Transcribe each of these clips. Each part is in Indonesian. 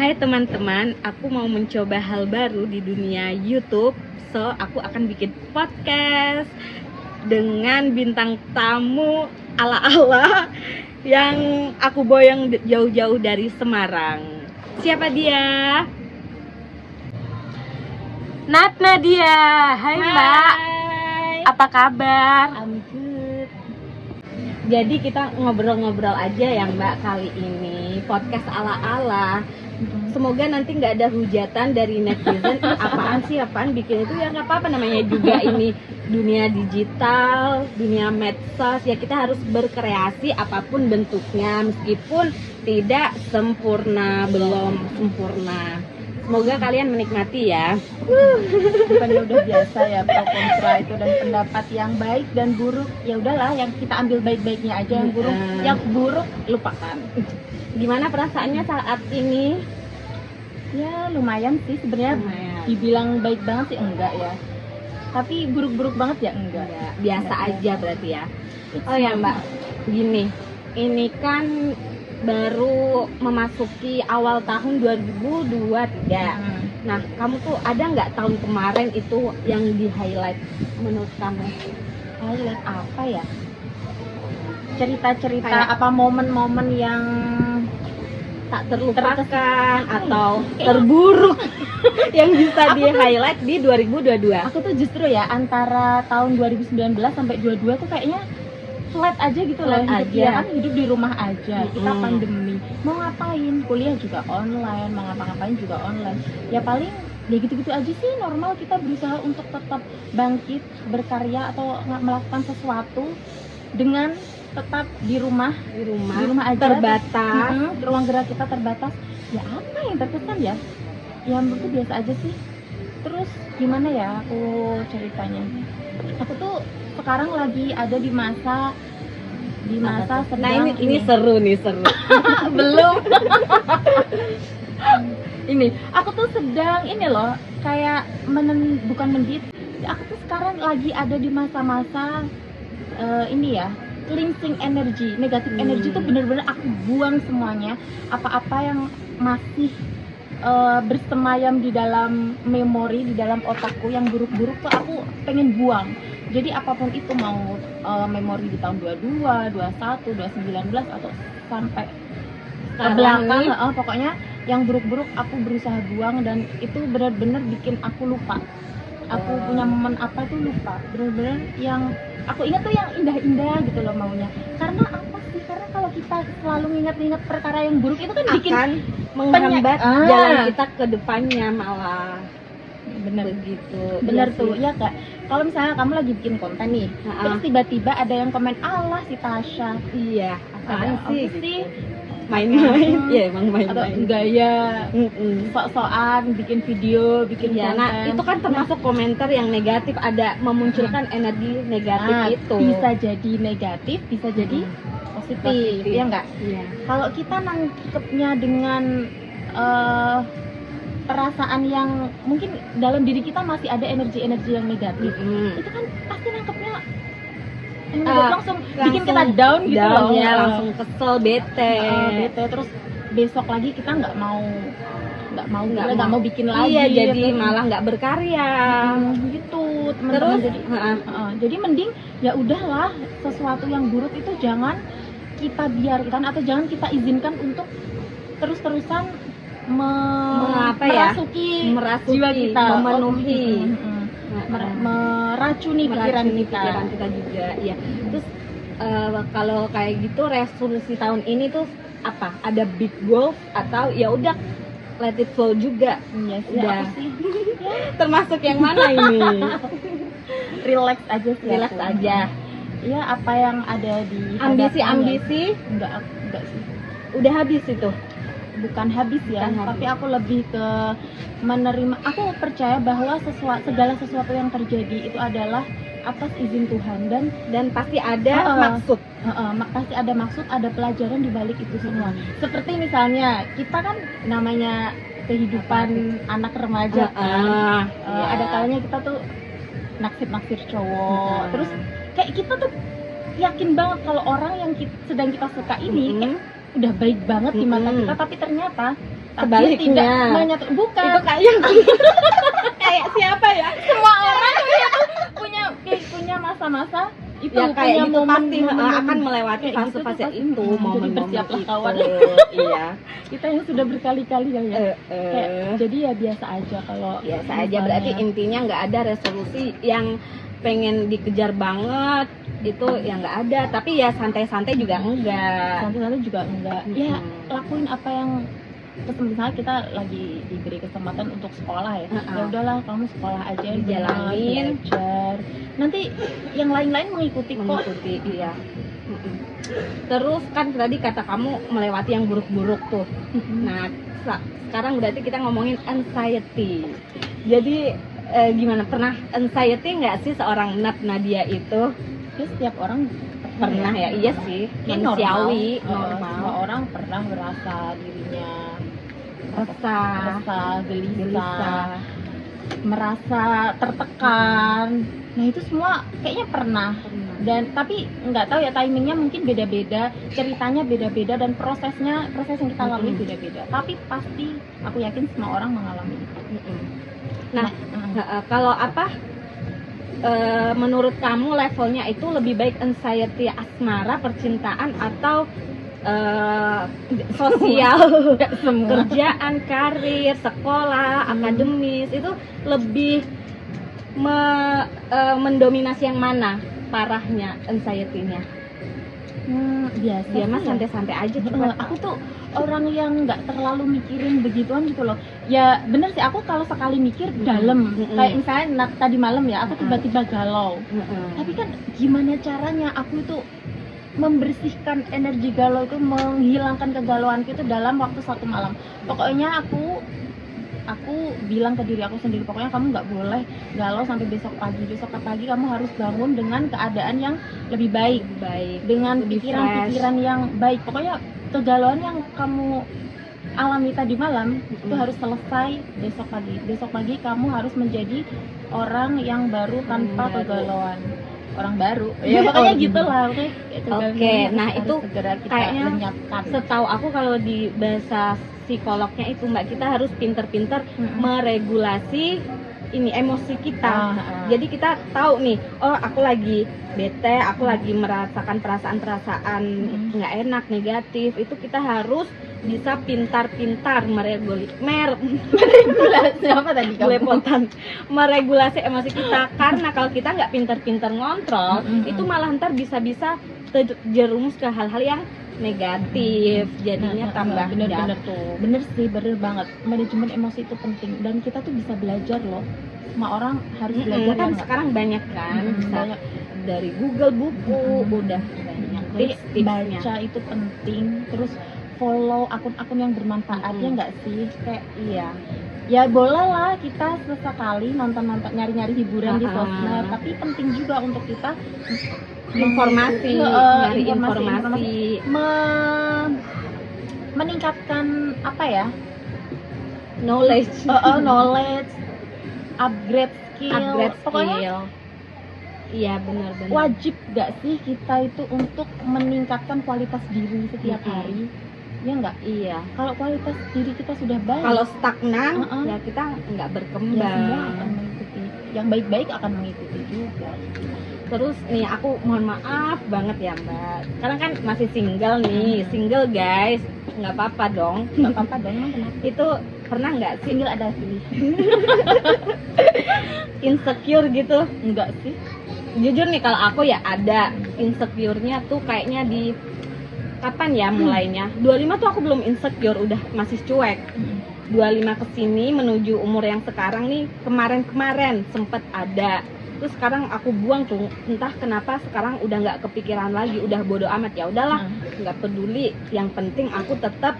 Hai teman-teman, aku mau mencoba hal baru di dunia YouTube. So, aku akan bikin podcast dengan bintang tamu ala-ala yang aku boyong jauh-jauh dari Semarang. Siapa dia? Nat Nadia. Hai Mbak, apa kabar? I'm good. Jadi kita ngobrol-ngobrol aja ya Mbak kali ini. Podcast ala-ala. Semoga nanti nggak ada hujatan dari netizen. Apaan bikin itu, ya nggak apa-apa, namanya juga ini dunia digital, dunia medsos, ya kita harus berkreasi apapun bentuknya meskipun tidak sempurna, belum sempurna. Semoga kalian menikmati ya. Bukannya udah biasa ya pro kontra itu, dan pendapat yang baik dan buruk ya udahlah, yang kita ambil baik-baiknya aja, yang buruk lupakan. Gimana perasaannya saat ini? Ya lumayan sih sebenarnya. Dibilang baik banget sih enggak ya, tapi buruk-buruk banget ya enggak. Biasa aja berarti ya. Oh ya Mbak, gini, ini kan baru memasuki awal tahun 2023. Nah, kamu tuh ada nggak tahun kemarin itu yang di highlight menurut kamu? Highlight apa ya? Cerita-cerita Kayak apa, momen-momen yang tak terlupakan atau terburuk yang bisa di highlight di 2022? Aku tuh justru ya antara tahun 2019 sampai 22 tuh kayaknya flat aja gitu loh, hidup di rumah aja. Kita pandemi, mau ngapain, kuliah juga online, mau ngapa-ngapain juga online. Ya paling ya gitu-gitu aja sih, normal. Kita berusaha untuk tetap bangkit, berkarya atau melakukan sesuatu dengan tetap di rumah aja, terbatas. Ruang gerak kita terbatas. Ya apa yang terkesan ya? Ya menurutku biasa aja sih. Terus gimana ya aku ceritanya? Aku tuh sekarang lagi ada di masa sedang. Nah ini seru. Belum. Ini aku tuh sedang ini loh, kayak bukan mendit. Aku tuh sekarang lagi ada di masa-masa ini ya, cleansing energi, negatif energi tuh bener-bener aku buang semuanya. Apa-apa yang masih bersemayam di dalam memori, di dalam otakku yang buruk-buruk tuh aku pengen buang. Jadi apapun itu, mau memori di tahun 22, 21, 2019 atau sampai ke belakang, pokoknya yang buruk-buruk aku berusaha buang, dan itu benar-benar bikin aku lupa. Aku punya momen apa tuh lupa. Benar-benar yang aku ingat tuh yang indah-indah gitu loh maunya. Karena apa sih? Karena kalau kita selalu ngingat-ingat perkara yang buruk itu kan bikin menghambat jalan kita ke depannya malah. Bener begitu. Bener ya tuh sih. Ya kak, kalau misalnya kamu lagi bikin konten nih, terus tiba-tiba ada yang komen, Allah si Tasya, iya apaan sih gitu. Main-main. Ya emang atau main-main gaya sok-sokan bikin video, bikin ya, konten. nah itu kan termasuk komentar yang negatif, ada memunculkan energi negatif itu. Bisa jadi negatif, bisa jadi positif. Ya enggak? Iya. Kalau kita nangkepnya dengan perasaan yang mungkin dalam diri kita masih ada energi-energi yang negatif, itu kan pasti nangkepnya langsung bikin kita down gitu loh. Ya, langsung kesel, bete. Terus besok lagi kita nggak mau bikin lagi. Iya, jadi malah nggak berkarya. Gitu teman-teman. Jadi mending ya udahlah, sesuatu yang buruk itu jangan kita biarkan atau jangan kita izinkan untuk terus-terusan merasuki jiwa kita, memenuhi, meracuni pikiran kita juga. Ya. Terus kalau kayak gitu resolusi tahun ini tuh apa? Ada big goal atau ya udah let it flow juga? Yes, udah. Termasuk yang mana ini? Relax aja sih. Relax aja. Ya, apa yang ada di ambisi? Enggak sih. Udah habis itu. Bukan habis ya, tapi aku lebih ke menerima. Aku percaya bahwa segala sesuatu yang terjadi itu adalah atas izin Tuhan, dan pasti ada maksud. Pasti ada maksud, ada pelajaran di balik itu semua. Seperti misalnya kita kan namanya kehidupan anak remaja kan. Ada kalanya kita tuh naksir cowok. Terus kayak kita tuh yakin banget kalau orang yang sedang kita suka ini kayak udah baik banget di mata kita, tapi ternyata Sebaliknya. tidak bukan Itu kayak kayak siapa ya? semua orang punya masa-masa itu, Ya kayak punya gitu pasti momen-momen akan melewati kayak gitu tuh fase-fase pasti. itu, Jadi momen-momen bersiaplah itu. kawan. Iya. Kita yang sudah berkali-kali ya, kayak, jadi ya biasa aja kalau Biasa aja, berarti intinya nggak ada resolusi yang pengen dikejar banget itu yang nggak ada, tapi ya santai-santai juga enggak. santai-santai juga enggak. Ya lakuin apa yang misalnya kita lagi diberi kesempatan untuk sekolah ya, ya udahlah kamu sekolah aja, Dijalanin. belajar, nanti yang lain-lain mengikuti kok. Iya. Terus kan tadi kata kamu melewati yang buruk-buruk tuh. Nah, sekarang berarti kita ngomongin anxiety. Jadi gimana, pernah anxiety nggak sih seorang Nadia itu? Ya, setiap orang Pernah ya, iya sih, Kayak manusiawi, Semua normal. orang pernah merasa dirinya Resah, gelisah, merasa tertekan. Nah itu semua kayaknya pernah. Dan tapi nggak tahu ya, timingnya mungkin beda-beda, ceritanya beda-beda, dan proses yang kita lalui beda-beda. Tapi pasti aku yakin semua orang mengalami itu. Nah, kalau menurut kamu levelnya itu lebih baik anxiety asmara, percintaan, atau sosial, kerjaan, karir, sekolah, akademis, itu lebih mendominasi yang mana parahnya anxiety-nya? Biasa Dia mah sih ya. santai-santai aja coba. Aku tuh orang yang nggak terlalu mikirin begituan gitu loh. Ya bener sih, aku kalau sekali mikir dalam, kayak misalnya tadi malam ya, aku tiba-tiba galau. Tapi kan gimana caranya aku itu membersihkan energi galau itu, menghilangkan kegalauanku itu dalam waktu 1 malam. Pokoknya aku bilang ke diri aku sendiri, pokoknya kamu nggak boleh galau sampai besok pagi kamu harus bangun dengan keadaan yang lebih baik, dengan pikiran-pikiran yang baik. Pokoknya kegalauan yang kamu alami tadi malam itu harus selesai besok pagi kamu harus menjadi orang yang baru tanpa kegalauan, orang baru ya, pokoknya gitulah. Oke, nah itu segera kita kayaknya lenyapkan. Setahu aku kalau di bahasa psikolognya itu Mbak, kita harus pinter-pinter meregulasi ini emosi kita. Jadi kita tahu nih, oh aku lagi bete, aku lagi merasakan perasaan-perasaan nggak enak, negatif, itu kita harus bisa pintar-pintar meregulasi apa tadi belepotan, meregulasi emosi kita. Karena kalau kita nggak pintar-pintar ngontrol, itu malah ntar bisa-bisa terjerumus ke hal-hal yang negatif, jadinya tambah jatuh. Bener sih, bener banget. Manajemen emosi itu penting, dan kita tuh bisa belajar loh. Semua orang harus belajar kan ya, sekarang banyak kan, bisa banyak. dari Google buku, udah banyak tips-tipsnya. Baca itu penting, terus follow akun-akun yang bermanfaat, ya nggak sih? Kayak ya boleh lah kita sesekali nonton nyari-nyari hiburan di sosmed, tapi penting juga untuk kita nyari informasi, meningkatkan apa ya, knowledge, upgrade skill, pokoknya iya benar. Wajib gak sih kita itu untuk meningkatkan kualitas diri setiap hari? Ya enggak? Iya. Kalau kualitas diri kita sudah baik, kalau stagnan ya kita nggak ya berkembang. semua akan mengikuti. Yang baik-baik akan mengikuti juga. Terus nih aku mohon maaf banget ya Mbak, sekarang kan masih single nih, single guys, nggak apa-apa dong. Nggak apa-apa dong, emang kenapa? Itu pernah nggak sih Single ada pilih? insecure gitu? Enggak sih. Jujur nih kalau aku ya ada insecure-nya tuh kayaknya di kapan ya mulainya? 25 tuh aku belum insecure, udah masih cuek. 25 kesini menuju umur yang sekarang nih, kemarin sempet ada. Terus sekarang aku buang tuh, entah kenapa sekarang udah nggak kepikiran lagi, udah bodo amat, ya udahlah, nggak peduli. Yang penting aku tetap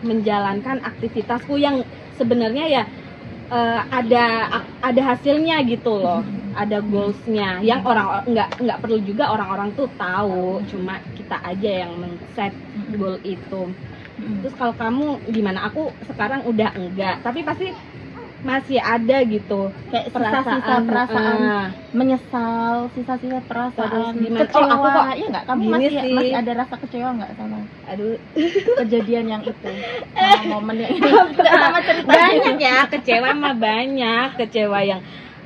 menjalankan aktivitasku yang sebenarnya ya ada hasilnya gitu loh, ada goalsnya yang orang nggak perlu juga orang-orang tuh tahu, cuma kita aja yang men-set goal itu. Terus kalau kamu gimana? Aku sekarang udah enggak, tapi pasti masih ada gitu kayak sisa-sisa perasaan menyesal, sisa-sisa perasaan Terus gimana? kecewa. Aku kok Iya nggak, kamu gini masih sih. masih ada rasa kecewa nggak sama aduh kejadian yang itu, sama momen yang itu, nggak sama ceritanya? banyak ya, kecewa mah banyak, kecewa yang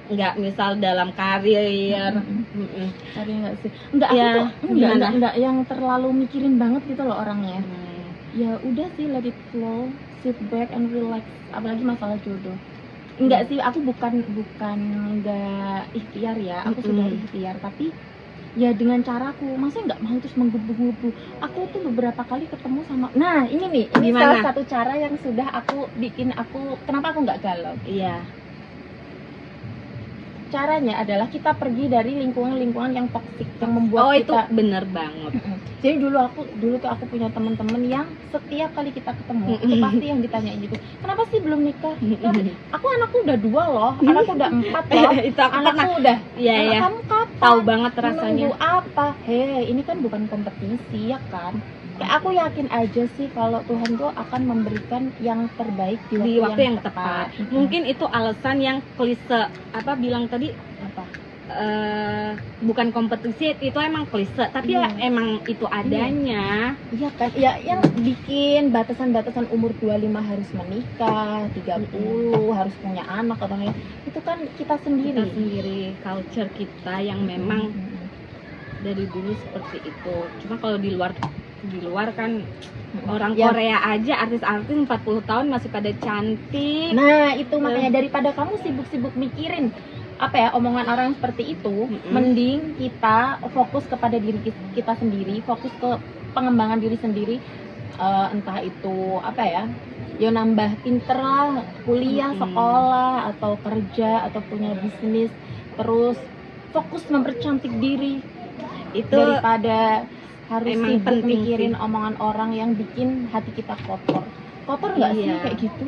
nggak misal dalam karir. Mm-mm. Tapi nggak sih, nggak, aku Ya, tuh gimana? nggak yang terlalu mikirin banget gitu loh orangnya. Hmm. Ya udah sih, let it flow, sit back and relax. Apalagi masalah jodoh, enggak sih, aku bukan enggak ikhtiar ya, aku sudah ikhtiar, tapi ya dengan caraku, maksudnya nggak mau terus menggebu-gebu. Aku tuh beberapa kali ketemu sama, nah ini nih, ini Gimana? salah satu cara yang sudah aku bikin aku, kenapa aku nggak galau. Iya. Caranya adalah kita pergi dari lingkungan-lingkungan yang toksik, yang membuat Oh itu kita. bener banget. Jadi dulu tuh aku punya teman-teman yang setiap kali kita ketemu itu pasti yang ditanyain gitu, kenapa sih belum nikah? Aku anakku udah 2 loh, anakku udah 4 loh, Itu aku pernah. anakku udah. Iya Anak ya. kamu kapan? Tahu banget rasanya. Menunggu apa? Hei, ini kan bukan kompetisi ya kan? Kayak aku yakin aja sih kalau Tuhan tuh akan memberikan yang terbaik Di waktu yang tepat. Mungkin itu alasan yang klise. Apa bilang tadi? Apa? Bukan kompetisi, itu emang klise. Tapi ya emang itu adanya. Iya kan? Ya yang bikin batasan-batasan umur 25 harus menikah, 30 harus punya anak atau enggak. Itu kan kita sendiri. Kita sendiri, culture kita yang memang dari dulu seperti itu. Cuma kalau di luar kan orang Ya. Korea aja artis-artis 40 tahun masih pada cantik. Nah, itu makanya daripada kamu sibuk-sibuk mikirin apa ya omongan orang yang seperti itu, mending kita fokus kepada diri kita sendiri, fokus ke pengembangan diri sendiri. Entah itu apa ya nambah pinter lah, kuliah, sekolah, atau kerja, atau punya bisnis, terus fokus mempercantik diri Itu daripada harus emang sibuk penting mikirin sih. omongan orang yang bikin hati kita kotor nggak sih Iya. kayak gitu?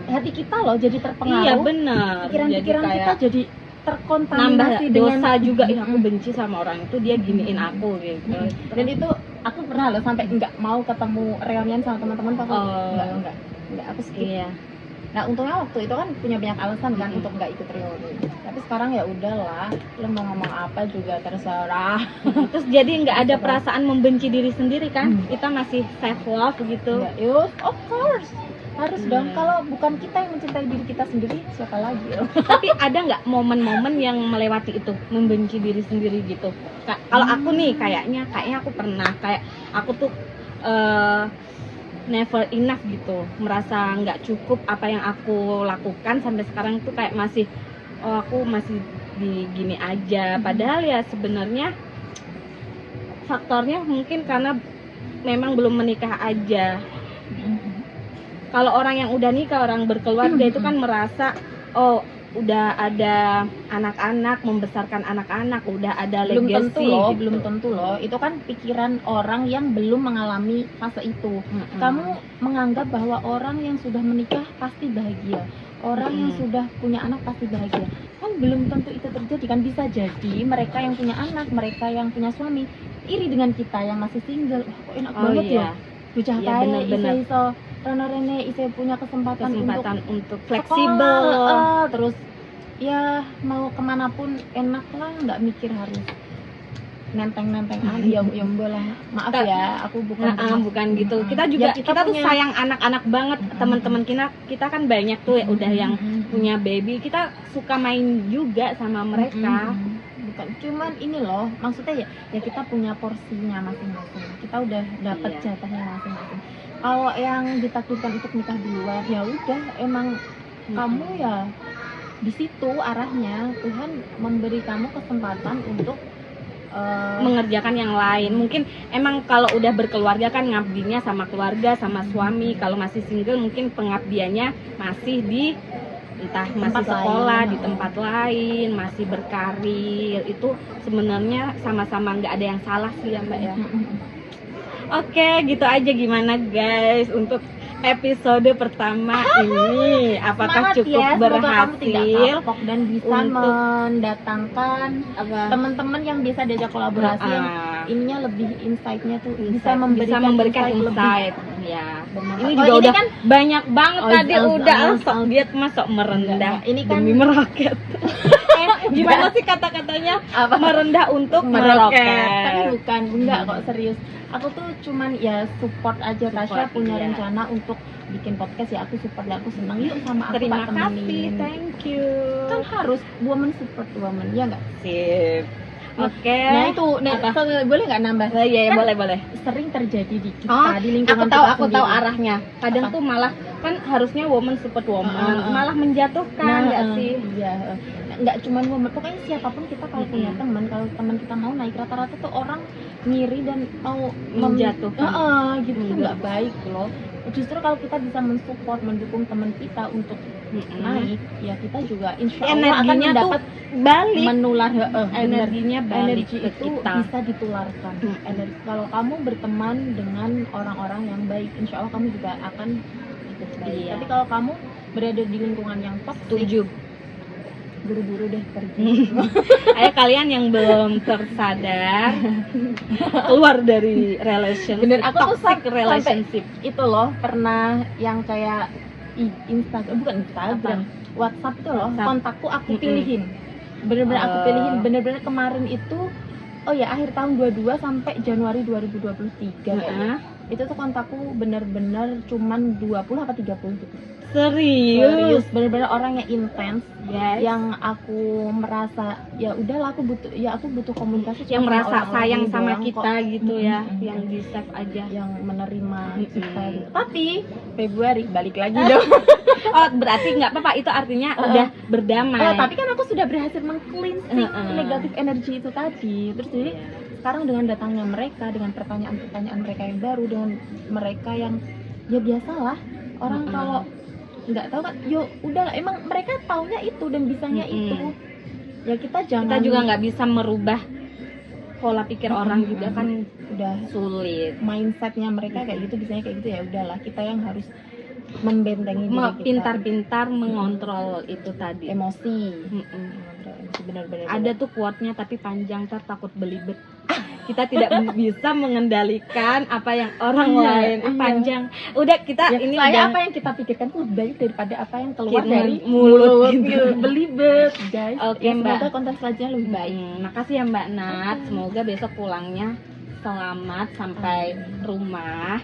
Hati kita loh jadi terpengaruh, Iya benar. pikiran-pikiran Jadi kita kayak jadi nambah terkontaminasi dengan dosa juga. Ih, aku benci sama orang itu, dia giniin aku gitu. dan itu aku pernah loh sampai nggak mau ketemu reunian sama teman-teman, aku enggak, aku skip. Iya. Nah untungnya waktu itu kan punya banyak alasan kan untuk nggak ikut reuni, tapi sekarang ya udahlah, lo mau ngomong apa juga terserah. Terus jadi nggak ada perasaan membenci diri sendiri kan? Kita masih self love gitu. Ya, yus, of course harus dong. Iya. Kalau bukan kita yang mencintai diri kita sendiri, siapa lagi? Tapi ada nggak momen-momen yang melewati itu, membenci diri sendiri gitu? Kalau aku nih kayaknya aku pernah, kayak aku tuh never enough gitu, merasa nggak cukup apa yang aku lakukan sampai sekarang tuh kayak masih aku masih di gini aja. Padahal ya sebenarnya faktornya mungkin karena memang belum menikah aja. Kalau orang yang udah nikah, orang berkeluarga itu kan merasa oh udah ada anak-anak, membesarkan anak-anak, udah ada Belum legacy tentu loh, gitu. belum tentu loh. Itu kan pikiran orang yang belum mengalami fase itu. Kamu menganggap bahwa orang yang sudah menikah pasti bahagia, orang yang sudah punya anak pasti bahagia. Kan belum tentu itu terjadi kan. Bisa jadi mereka yang punya anak, mereka yang punya suami iri dengan kita yang masih single. Wah, kok enak banget ya, bocah Iya, kaya bener-bener. iso rene iso punya kesempatan untuk fleksibel. sekolah, terus ya mau kemanapun enak lah, nggak mikir harus nenteng-nenteng ya bola. Maaf ya, aku bukan Bukan gitu. Kita juga Ya, kita tuh punya- sayang anak-anak banget. Teman-teman kita kan banyak tuh udah yang punya baby. Kita suka main juga sama mereka. Bukan cuman ini loh, maksudnya ya kita punya porsinya masing-masing. Kita udah dapat Iya. jatahnya masing-masing. Kalau yang ditakdirkan untuk nikah di luar, ya udah emang kamu ya di situ arahnya. Tuhan memberi kamu kesempatan untuk mengerjakan yang lain. Mungkin emang kalau udah berkeluarga kan ngabdinya sama keluarga, sama suami. Kalau masih single mungkin pengabdiannya masih di entah masih Tempat sekolah lain. di tempat lain, masih berkarir. Itu sebenarnya sama-sama nggak ada yang salah sih ya Mbak ya. Oke, gitu aja. Gimana guys untuk episode pertama ini? Apakah Semangat cukup ya, semoga kamu tidak berhasil? kapok dan bisa untuk- mendatangkan Apa? teman-teman yang bisa diajak kolaborasi yang ininya lebih insight-nya tuh bisa Bisa memberikan memberikan lebih. insight. Ya. Benar. Ini Oh, juga udah kan banyak banget Oh, tadi oh, udah oh, sok diet mah sok merendah. Enggak, ini kan- demi meraket. Gimana sih kata-katanya? apa Merendah untuk meroket. meroket. Tapi bukan, enggak kok, serius. Aku tuh cuman ya support aja. Tasya punya iya. rencana untuk bikin podcast, ya aku support, ya aku senang. Yuk sama aku Terima Pak, kasih, temenin. thank you. Kan harus woman support woman, ya enggak? Sip. Oke. Nah itu, Apa? boleh nggak nambah? Oh, iya, Kan boleh. sering terjadi di kita, Oh, di lingkungan Aku tahu kita sendiri. arahnya. Kadang Apa? tuh malah kan harusnya woman support woman, malah Nah, menjatuhkan nggak sih? Iya, nggak cuma woman, pokoknya siapapun kita kalau punya Mm-mm. teman, kalau teman kita mau naik, rata-rata tuh orang ngiri dan mau Menjatuhkan. gitu tuh Enggak. nggak baik loh. Justru kalau kita bisa mensupport, mendukung teman kita untuk naik, ya kita juga insya Allah akan Energinya tuh mendapat balik. menular. Bener. Energinya balik Energi ke itu kita. bisa ditularkan. Mm-mm. Energi, kalau kamu berteman dengan orang-orang yang baik, insya Allah kamu juga akan ikut baik. Iya. Tapi kalau kamu berada di lingkungan yang toksik, Setuju. buru-buru deh pergi. Ayo kalian yang belum tersadar keluar dari relationship. Bener, aku tuh toxic sampai- relationship. Itu loh pernah yang kayak Instagram, bukan Instagram, WhatsApp itu loh, WhatsApp. kontakku aku Mm-mm. pilihin. Bener-bener aku Oh. pilihin, bener-bener kemarin itu, oh ya akhir tahun 22 sampai Januari 2023 kayaknya. Heeh. Itu tuh kontakku bener-bener cuman 20 apa 30 gitu. Serius. Bener-bener orang yang intens, Guys. yang aku merasa ya udahlah aku butuh komunikasi Yang cuma merasa sama orang sayang ini sama doang kita kok. gitu ya, Mm-mm. yang di save aja. Yang menerima kita Mm-mm. gitu. Tapi Februari balik lagi dong. Oh, berarti nggak apa-apa, itu artinya udah berdamai. Oh, tapi kan aku sudah berhasil meng-cleansing negatif energi itu tadi. Terus jadi sekarang dengan datangnya mereka, dengan pertanyaan-pertanyaan mereka yang baru, dengan mereka yang ya biasalah orang kalau nggak tahu kan, yo udahlah, emang mereka taunya itu dan bisanya itu. Ya kita jangan, Kita juga nggak bisa merubah pola pikir orang juga kan, udah sulit. mindsetnya mereka kayak gitu, bisanya kayak gitu, ya udahlah kita yang harus membentengi diri kita. Pintar-pintar mengontrol itu tadi. Emosi. Mm-mm. Benar-benar. Ada tuh quote-nya tapi panjang, ntar takut belibet. Kita tidak bisa mengendalikan apa yang orang Iya, lain. iya. Panjang. Udah kita Ya, ini soalnya udah apa yang kita pikirkan tuh lebih baik daripada apa yang keluar Kirim dari mulut gitu. gitu. Belibet, guys. Oke, Ya, Mbak. semoga konten selanjutnya lebih baik. Makasih ya Mbak Nat. Semoga besok pulangnya selamat sampai rumah.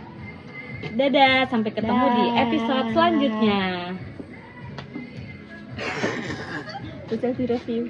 Dadah, sampai ketemu di episode selanjutnya. Terus review.